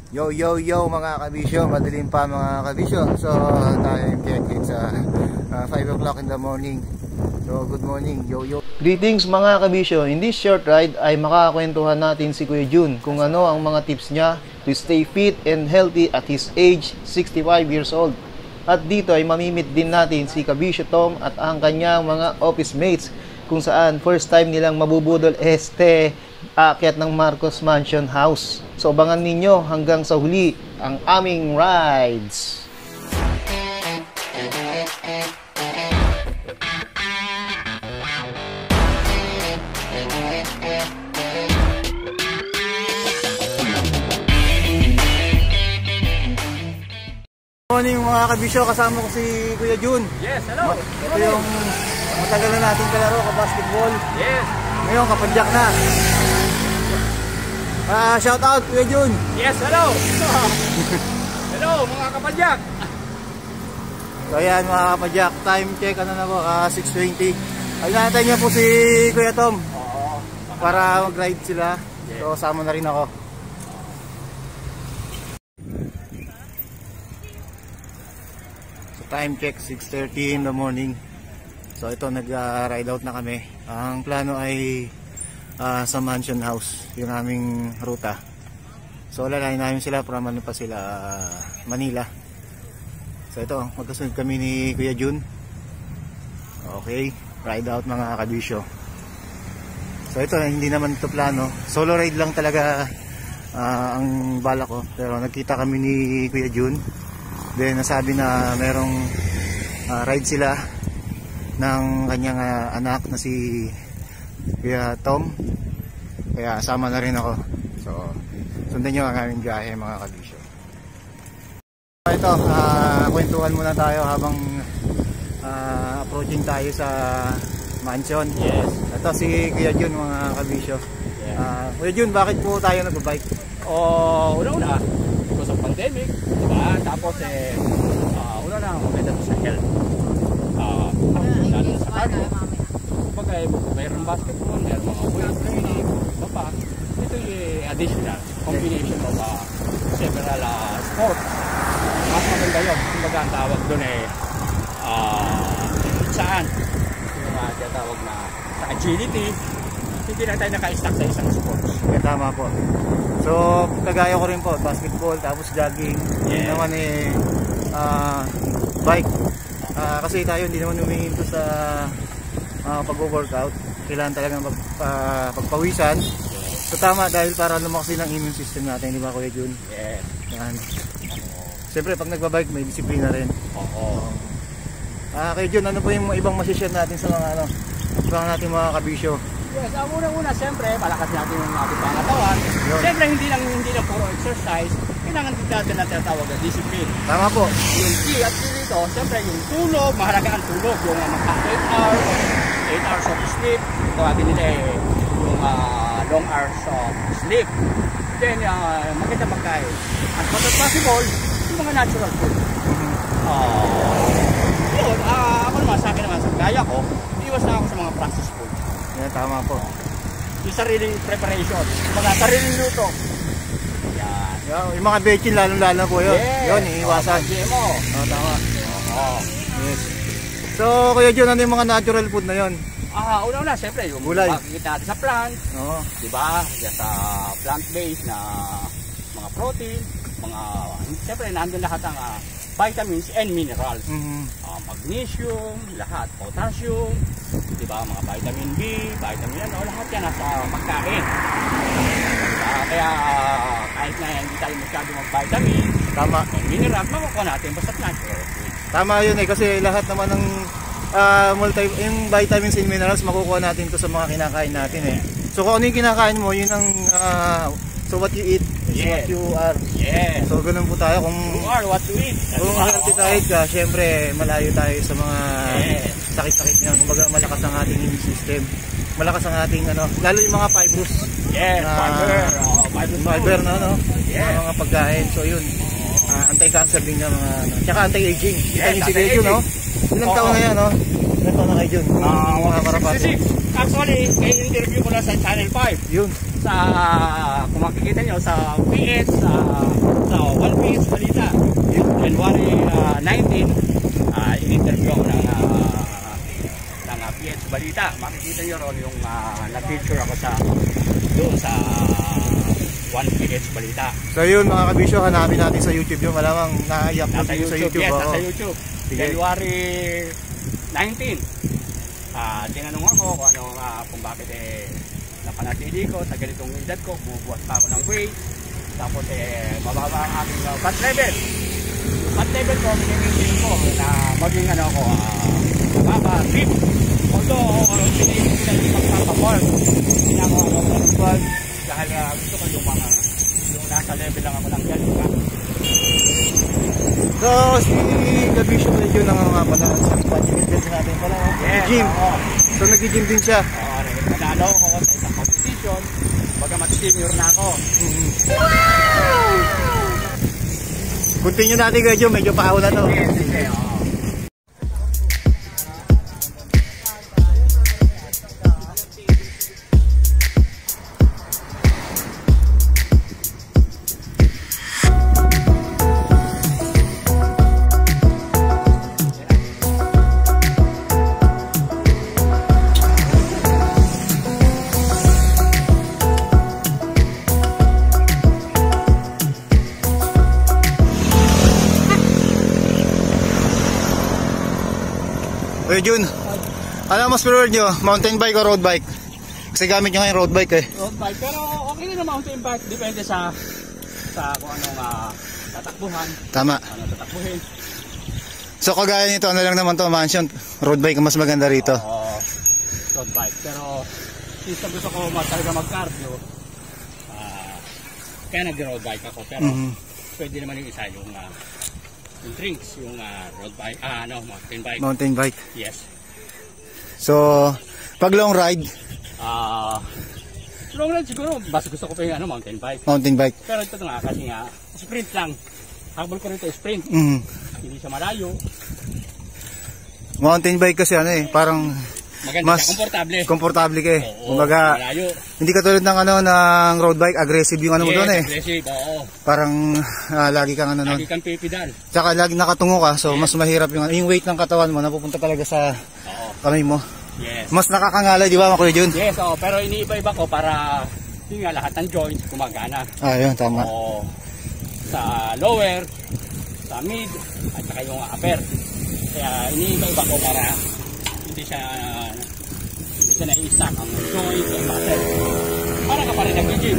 Yo yo yo mga kabisyo, madilim pa mga kabisyo. So time check, it's 5 o'clock in the morning. So good morning, yo yo. Greetings mga kabisyo. In this short ride ay makakakwentuhan natin si Kuya Jun kung ano ang mga tips niya to stay fit and healthy at his age 65 years old. At dito ay mamimit din natin si Kabisyo Tom at ang kanyang mga office mates kung saan first time nilang mabubudol aakyat ng Marcos Mansion House. So abangan ninyo hanggang sa huli ang aming rides. Morning mga kabisyo, kasama ko si Kuya Jun. Yes, hello. Ito yung matagal na natin kalaro ka-basketball. Yes. Ngayon kapadyak na. Shout out Kuya Jun. Yes, hello. Hello mga kapadyak. So ayan mga kapadyak, time check ano na po, 6:20. Ay natin niya po si Kuya Tom. Oo. Para mag-ride sila. Yes. So sama na rin ako. So time check 6:30 in the morning. So ito nag-ride out na kami. Ang plano ay sa Mansion House, yung aming ruta. So lalayin namin sila para ano pa sila Manila. So ito, magkasunod kami ni Kuya Jun. Okay, ride out mga kabisyo. So ito, hindi naman ito plano. Solo ride lang talaga ang bala ko. Pero nagkita kami ni Kuya Jun. Then nasabi na merong ride sila ng kanyang anak na si Kuya Tom. Kaya sama na rin ako. So sundan nyo ang aming biyahe mga kabisyo. Ito, kwentuhan muna tayo habang approaching tayo sa mansion. Yes. Ito si Kuya Jun mga kabisyo. Yeah. Kuya Jun, bakit po tayo nag-bike? Una-una, because of pandemic, diba? Tapos una-una, maganda sa health. Lalo sa cardio. Kumbaga, mayroong basketball, mayroong mga weight training, baba. Ito yung additional combination of several sports. Mas maganda yun. Kumbaga, ang tawag doon saan? Yung tawag na sa agility. Hindi lang tayo naka-stack sa isang sports. Yeah, tama po. So, kagaya ko rin po, basketball, tapos jogging. Yun naman bike. Kasi tayo hindi naman humihinto sa pag-workout. Kailangan talagang pagpawisan. So tama, dahil para lumakas din ang immune system natin, di ba Kuya Jun? Yes. Yan. Siyempre pag nagbabike may disiplina rin. Oo. Kuya Jun, ano po yung ibang masishare natin sa mga ibang natin mga kabisyo? Yes, ang unang-una siyempre, malakas natin yung ating pangatawan. Siyempre hindi lang puro exercise, kailangan din natin na tinatawag na discipline. Tama po. Yung key at key dito, siyempre yung tulog, mahalaga ang tulog. Yung magka 8 hours of sleep, tawagin nila yung long hours of sleep. Then, maganda magkain. As much as possible, yung mga natural food. Yun, ako naman, sa akin naman, sa gaya ko, iwas na ako sa mga processed food. Yan, tama po. Yung sariling preparation, mga sariling luto. Yan. Yung mga bechin, lalo-lalo po yun. Yes. Yun, iiwasan. GMO. Tama. Oo. Yes. So, Kuya Jun, ano yung mga natural food na yun? Una-una, siyempre, yung gulay. makikita natin sa plant. Oo. Diba? Sa plant-based na mga protein, siyempre, nandun lahat ang vitamins and minerals. Magnesium, lahat. Potassium, diba? Mga vitamin B, vitamin lahat yan nasa pagkain. Kaya kahit na hindi tayo masyado mag-vitamin, Tama. minerals, makukuha natin basta natural food. Tama yun kasi lahat naman ng yung vitamins and minerals makukuha natin to sa mga kinakain natin So kung ano yung kinakain mo, yun ang so what you eat is what you are. Yes. So ganun po tayo, kung You are what you eat. kung healthy diet ka, syempre malayo tayo sa mga sakit-sakit nga. Kumbaga malakas ang ating immune system. Malakas ang ating lalo yung mga fibrous. Yes, Fiber na Yes. mga pagkain. So yun. Anti-cancer din yung mga tsaka anti-aging. Kita niyo si Kuya Jun, ilang taon na yan, ilang taon na kayo Jun? Mga karapat. Actually, kaya interview ko na sa Channel 5. Yun. Sa, kung makikita nyo, sa PH, sa PH Balita. January 19, in-interview ako ng PH Balita. Makikita nyo ron yung nag-picture ako doon sa 1 PH Balita. So yun mga kabisyo, hanapin natin sa YouTube yung malamang na-i-upload sa YouTube. Yes, nasa YouTube. January 19. Tinanong ako kung bakit napanatili ko sa ganitong edad ko, bumubuhat pa ako ng weight. Tapos mababa ang aking fat level. Fat level ko, minimaintain ko na maging mababa-fit. Although, pinili ko na hindi magpapaborn. Ginagawa ko ng born dahil gusto ko yung nasa level lang ako ng ganun. So, si Gabisyo ulit yun ang mga pala sa pag-gym natin pala. Yes, gym. So, nag-gym din siya. Nanalo ko sa isang competition. Bagamat senior na ako. Wow! Continue natin kayo, medyo paaw na to. Yes, yes, Kuya Jun, ano mas preferred nyo? Mountain bike o road bike? Kasi gamit nyo ngayon road bike eh. Road bike, pero okay na mountain bike. Depende sa kung anong tatakbuhan. Tama. Ano tatakbuhin. So kagaya nito, ano lang naman to, mansion. Road bike ang mas maganda rito. Oo, road bike. Pero since gusto ko talaga mag-cardio, kaya nag-road bike ako. Pero pwede naman yung isa yung drinks, yung road bike, mountain bike. Mountain bike. Yes. So, pag long ride? Long ride siguro, basta gusto ko pa yung mountain bike. Mountain bike. Pero ito nga, kasi nga, sprint lang. Habol ko rito, sprint. Hindi siya malayo. Mountain bike kasi parang maganda mas siya, komportable ka eh. Oo, kumbaga, malayo. hindi katulad ng ng road bike, aggressive yung mo doon eh. Aggressive, oo. Parang lagi kang Lagi kang pipidal. Tsaka lagi nakatungo ka, so mas mahirap yung weight ng katawan mo napupunta talaga sa kamay mo. Yes. Mas nakakangalay, di ba, Kuya Jun? Yes, pero iniiba-iba ko para yun nga, lahat ng joints gumagana. Yun, tama. Oo. Sa lower, sa mid, at saka yung upper. Kaya iniiba-iba ko para hindi siya na-i-stack ang joint, ang muscle. Para ka pa rin nag-gym.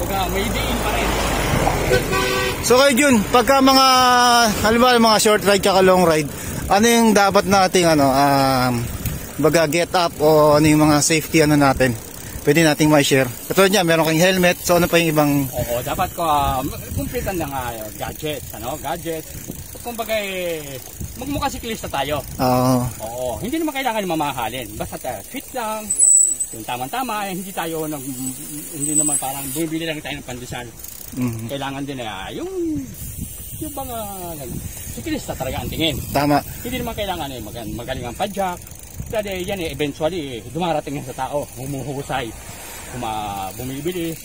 Pagka may diin pa rin. So Kuya Jun, pagka halimbawa mga short ride kaka long ride, ano yung dapat nating baga get up o ano yung mga safety natin? Pwede nating ma-share. Katulad niya, meron kang helmet, so ano pa yung ibang... Oo, dapat ko kumpitan ng gadgets, gadgets. Kumbaga magmukha siklista tayo. Oo, hindi naman kailangan mamahalin. Basta fit lang, yung tama-tama, hindi naman parang bumibili lang tayo ng pandesal. Kailangan din yung mga siklista talaga ang tingin. Tama. Hindi naman kailangan magaling ang padjak. Kasi yan eventually dumarating yan sa tao, humuhusay, bumibili,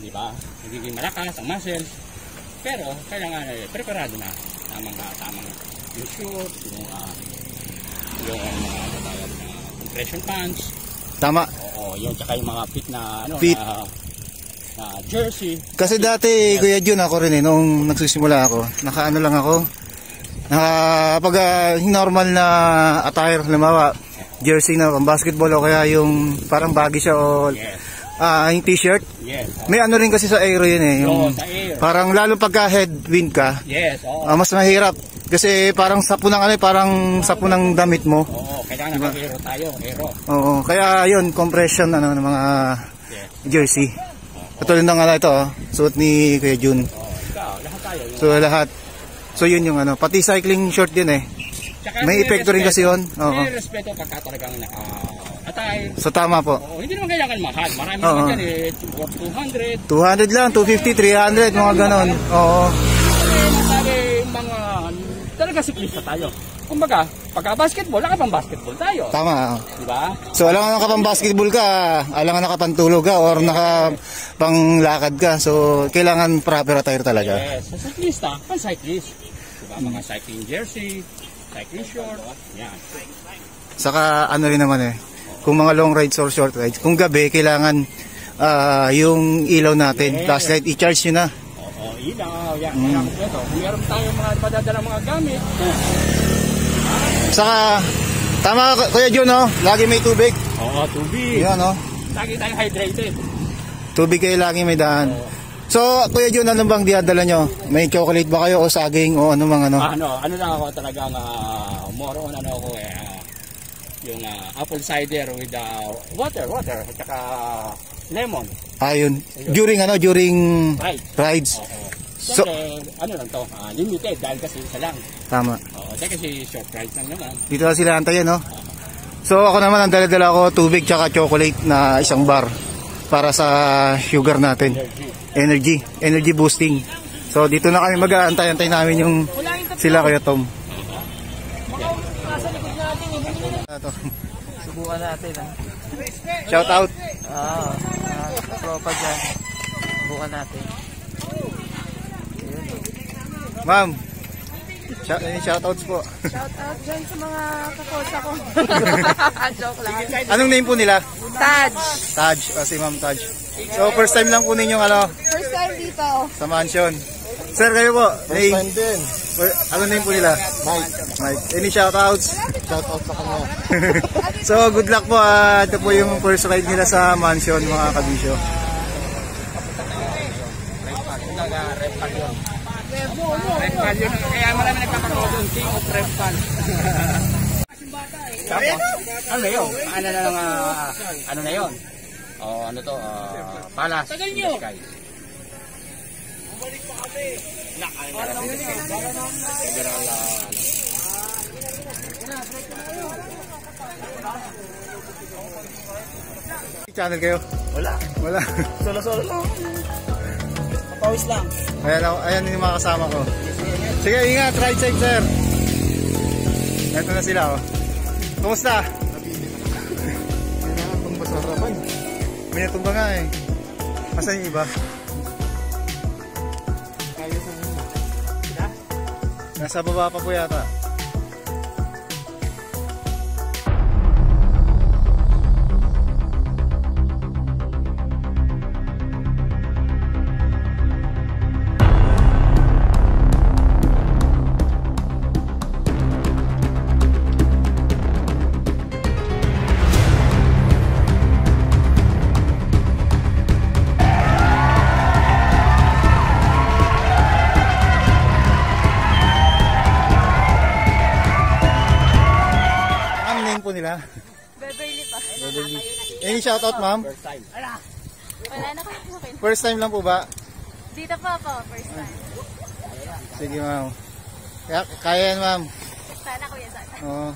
di ba? Nagiging malakas ang muscles. Pero kailangan preparado na tamang yung shoes, yung compression pants. Tama. Oo, yung tsaka yung mga fit na fit. Na jersey. Kasi dati Kuya Jun, ako rin nung nagsisimula ako, nakaano lang ako. Pag normal na attire, halimbawa jersey na basketball o kaya yung parang baggy siya o yung t-shirt. Yes. May ano rin kasi sa aero yun yung sa air. Parang lalo pagka headwind ka. Yes, mas mahirap kasi parang sapo ng parang sapo ng damit mo. Oo, kailangan naka-aero tayo, aero. Oo, kaya yun compression ng mga jersey. Katulad ng ito, suot ni Kuya Jun. Lahat tayo. So lahat. So yun yung pati cycling short din eh. Tsaka may epekto rin kasi yun. May respeto pagka talagang naka-atay. So tama po. Hindi naman kailangan mahal. Marami naman yan 200. 200 lang, 250, 300, mga ganon. Oo. Sabi mga talaga siklista tayo. Kumbaga, pagka basketball, nakapang basketball tayo. Tama. Diba? So alam nga nakapang basketball ka, alam nga nakapantulog ka, or nakapanglakad ka. So kailangan proper attire talaga. Yes, sa cyclista, pan cyclist. Diba? Mga cycling jersey, cycling short, yan. Saka ano rin naman kung mga long rides or short rides, kung gabi kailangan yung ilaw natin, flashlight, i-charge nyo na. Oo, ilaw, yan. Kaya kompleto. Kung meron tayong mga madadala mga gamit. Saka, tama Kuya Jun, no? Lagi may tubig. Oo, tubig. Yan, no? Lagi tayong hydrated. Tubig kayo lagi may daan. So, Kuya Jun, ano bang diadala nyo? May chocolate ba kayo o saging o ano mang ano? Ano lang ako talagang more on yung apple cider with water at saka lemon. Ayun. During rides. So, ano lang to, limited dahil kasi isa lang. Tama. Dahil kasi short rides lang naman. Dito na sila antayin, no? So, ako naman ang dala-dala ko tubig tsaka chocolate na isang bar para sa sugar natin. Energy boosting. So, dito na kami mag-aantay-antay namin yung sila Kuya Tom. Subukan natin Shout out. Tropa dyan. Subukan natin. Ma'am. Shoutouts po. Shoutout dyan sa mga kakosa ko. Joke lang. Anong name po nila? Taj. Taj. Si Ma'am Taj. So first time lang po ninyong First time dito. sa mansion. Sir, kayo po. First time din. Ano name po nila? Mike. Any shoutouts? Shoutouts sa kanya. So good luck po. Ito po yung first ride nila sa mansion, mga kabisyo. Kaya marami nagkakaroon doon, King of Repal. Ano na yun? Ano na yun? Ano to? Palace. Bumalik pa kami. Channel kayo? Wala. Solo-solo lang. Pawis lang. Ayan yung mga kasama ko. Sige, ingat. Ride safe, sir. Ito na sila, Kumusta? May natumba sa harapan. May natumba nga Asan yung iba? Nasa baba pa po yata. Nila? Beverly pa. Any shoutout, ma'am? First time. Wala na kayo. First time lang po ba? Dito pa po, first time. Sige, ma'am. Kaya yan, ma'am. Sana kuya, sana. Oo.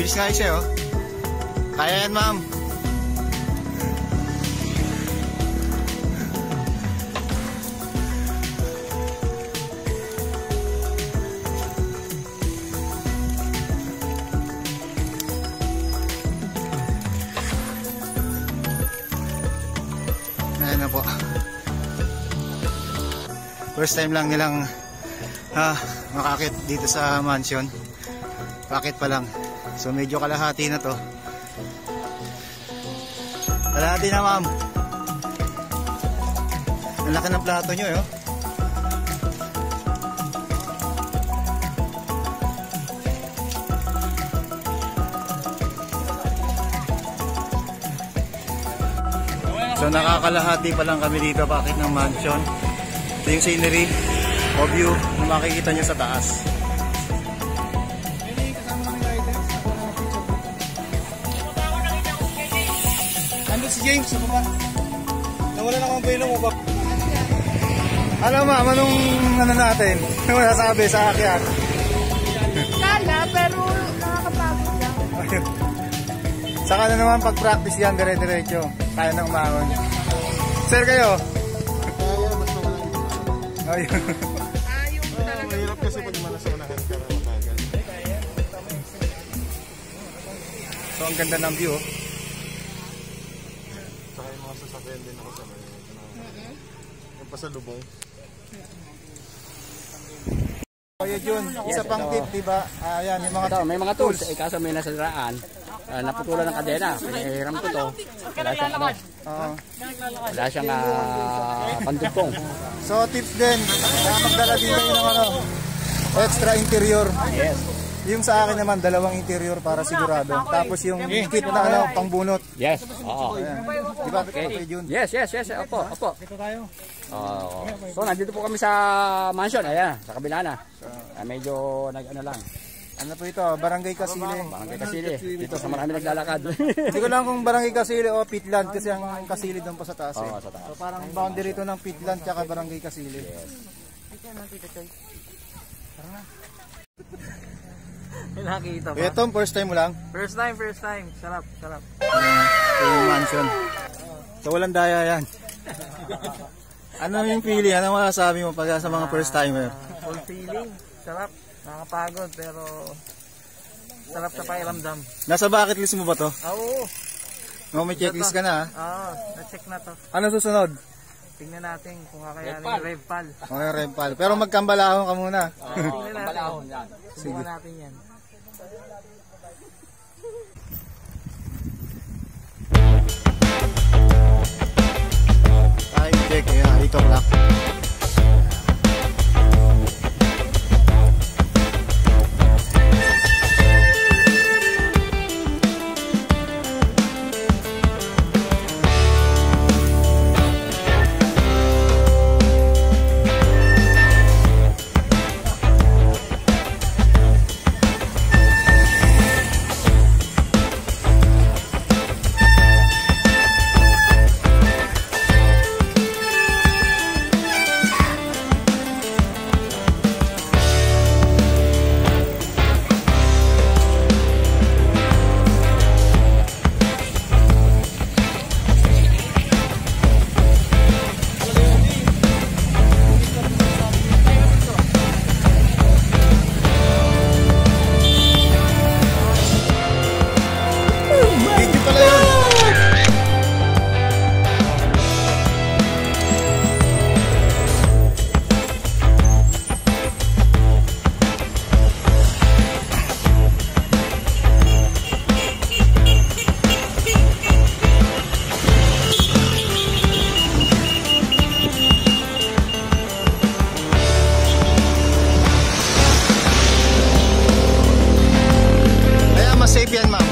Bilis nga siya, Kaya yan, ma'am. Ayan na po. First time lang nilang makakit dito sa mansion. Bakit pa lang. So medyo kalahati na to. Kalahati na, ma'am. Ang laki ng plato nyo, So nakakalahati pa lang kami dito bakit ng mansion. Ito yung scenery o view na makikita nyo sa taas. Si James, ano ba? Nawala na akong pilo mo ba? Alam, ma'am, anong natin? Ano sabi sa akin? pero nakakapagod lang. Saka na naman pag-practice yan, dire-diretso. Kaya nang umahon. Sir, kayo? Kaya mas mawalang Ayun. mahirap kasi pag manasunahan ka na matagal. So, ang ganda ng view. Saka yung mga sasakyan din ako sa may yung pasalubong. So, yun yun. Isa pang tip, diba? Ayan, yung mga Ito, may mga tools. Kaso may nasiraan. Naputulan ng kadena. Pinahiram ko to. Wala siyang ano. Wala siyang pandugtong. So, tips din. Kaya magdala din kayo ng ano, extra interior. Yes. Yung sa akin naman, dalawang interior para sigurado. Tapos yung kit na ano, pangbunot. Yes. Oo. Ayan. Diba? Okay, Jun. Yes. Opo. Dito tayo. So, nandito po kami sa mansion. Ayan, sa kabila na. Medyo nag-ano lang. Ano po ito? Barangay Kasili. Barangay Kasili. Dito sa marami naglalakad. Hindi ko lang kung Barangay Kasili o Pitland kasi ang Kasili doon pa sa taas. Oo, sa taas. So parang boundary ito ng Pitland tsaka Barangay Kasili. Nakita ba? Ito, first time mo lang? First time. Sarap. Yung mansion. So walang daya yan. Ano yung feeling? Ano masasabi mo pag sa mga first timer? Full feeling. Sarap. Nakapagod pero sarap sa pakiramdam. Nasa bucket list mo ba to? Oo. No, may checklist ka na. Oo. Na-check na to. Ano susunod? Tingnan natin kung kakayanin yung Revpal. Okay, Rempal. Pero magkambalahon ka muna. Tingnan natin. Balahon yan. Subukan natin yan. Time check. Ayan, 8 o'clock. Video pala yun. Kaya mas safe yan, ma'am.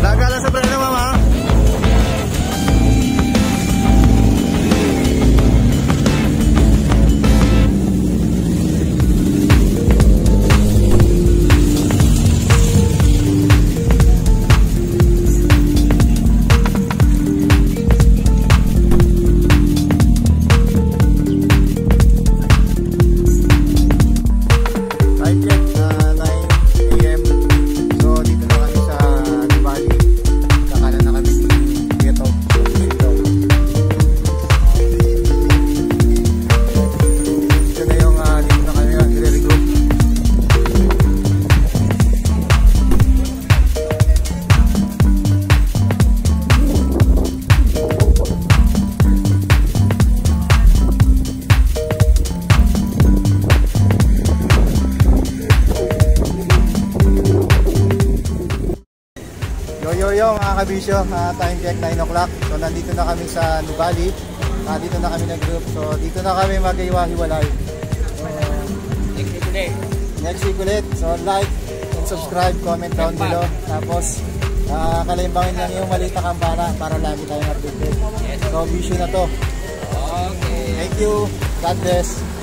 Laga lang sa preno, mama. Time check, 9 AM. So dito na kami sa Nubali. Kakanan na kami ni Vieto. Dito na yung dito na kami i-regroup. Yo mga kabisyo, time check 9 o'clock. So nandito na kami sa Nubali. Dito na kami nag-group. So dito na kami mag-iwa-hiwalay. Next week ulit. So like and subscribe, comment down below. Tapos Kalimbangin lang yung Malita Kambara para lagi tayong updated. So, vision na to. Okay. Thank you. God bless.